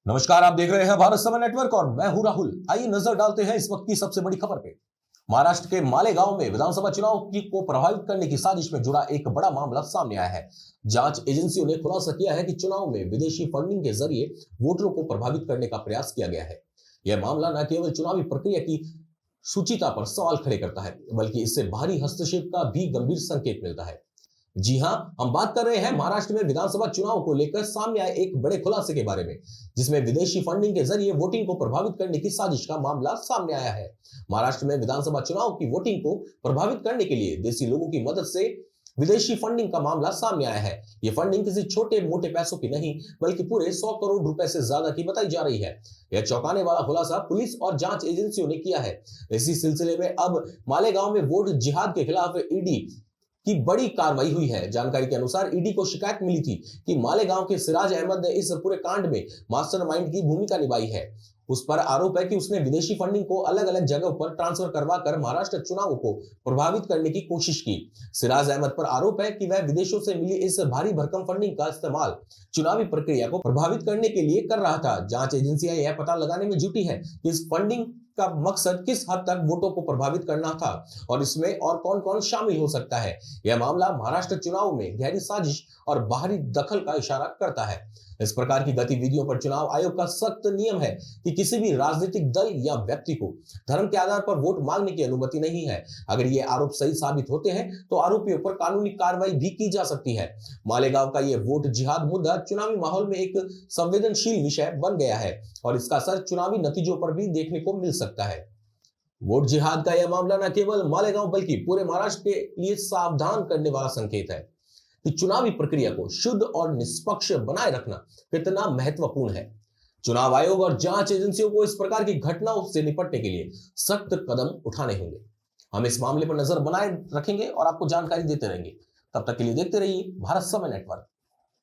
नमस्कार, आप देख रहे हैं भारत समय नेटवर्क और मैं हूं राहुल। आइए नजर डालते हैं इस वक्त की सबसे बड़ी खबर पे। महाराष्ट्र के मालेगांव में विधानसभा चुनाव को प्रभावित करने की साजिश में जुड़ा एक बड़ा मामला सामने आया है। जांच एजेंसियों ने खुलासा किया है कि चुनाव में विदेशी फंडिंग के जरिए वोटरों को प्रभावित करने का प्रयास किया गया है। यह मामला न केवल चुनावी प्रक्रिया की शुचिता पर सवाल खड़े करता है, बल्कि इससे बाहरी हस्तक्षेप का भी गंभीर संकेत मिलता है। जी हां, हम बात कर रहे हैं महाराष्ट्र में विधानसभा चुनाव को लेकर सामने आए एक बड़े खुलासे के बारे में, जिसमें विदेशी फंडिंग के जरिए वोटिंग को प्रभावित करने की साजिश का मामला सामने आया है। महाराष्ट्र में विधानसभा चुनाव की वोटिंग को प्रभावित करने के लिए देसी लोगों की मदद से विदेशी फंडिंग का मामला सामने आया है। ये फंडिंग किसी छोटे मोटे पैसों की नहीं, बल्कि पूरे 100 करोड़ रुपए से ज्यादा की बताई जा रही है। यह चौंकाने वाला खुलासा पुलिस और जांच एजेंसियों ने किया है। इसी सिलसिले में अब मालेगांव में वोट जिहाद के खिलाफ ईडी की बड़ी कार्रवाई हुई है। जानकारी के अनुसार ईडी को शिकायत मिली थी कि मालेगांव के सिराज अहमद ने इस पूरे कांड में मास्टरमाइंड की भूमिका निभाई है। उस पर आरोप है कि उसने विदेशी फंडिंग को अलग अलग जगहों पर ट्रांसफर करवाकर महाराष्ट्र चुनाव को प्रभावित करने की कोशिश की। सिराज अहमद पर आरोप है कि वह विदेशों से मिली इस भारी भरकम फंडिंग का इस्तेमाल चुनावी प्रक्रिया को प्रभावित करने के लिए कर रहा था। जांच एजेंसियां यह पता लगाने में जुटी है कि इस फंडिंग का मकसद किस हद तक वोटों को प्रभावित करना था और इसमें और कौन कौन शामिल हो सकता है। यह मामला महाराष्ट्र चुनाव में गहरी साजिश और बाहरी दखल का इशारा करता है। इस प्रकार की गतिविधियों पर चुनाव आयोग का सख्त नियम है कि किसी भी राजनीतिक दल या व्यक्ति को धर्म के आधार पर वोट मांगने की अनुमति नहीं है। अगर ये आरोप सही साबित होते हैं तो आरोपियों पर कानूनी कार्रवाई भी की जा सकती है। मालेगांव का ये वोट जिहाद मुद्दा चुनावी माहौल में एक संवेदनशील विषय बन गया है और इसका असर चुनावी नतीजों पर भी देखने को मिल सकता है। वोट जिहाद का यह मामला न केवल मालेगांव बल्कि पूरे महाराष्ट्र के लिए सावधान करने वाला संकेत है कि चुनावी प्रक्रिया को शुद्ध और निष्पक्ष बनाए रखना कितना महत्वपूर्ण है। चुनाव आयोग और जांच एजेंसियों को इस प्रकार की घटनाओं से निपटने के लिए सख्त कदम उठाने होंगे। हम इस मामले पर नजर बनाए रखेंगे और आपको जानकारी देते रहेंगे। तब तक के लिए देखते रहिए भारत समय नेटवर्क।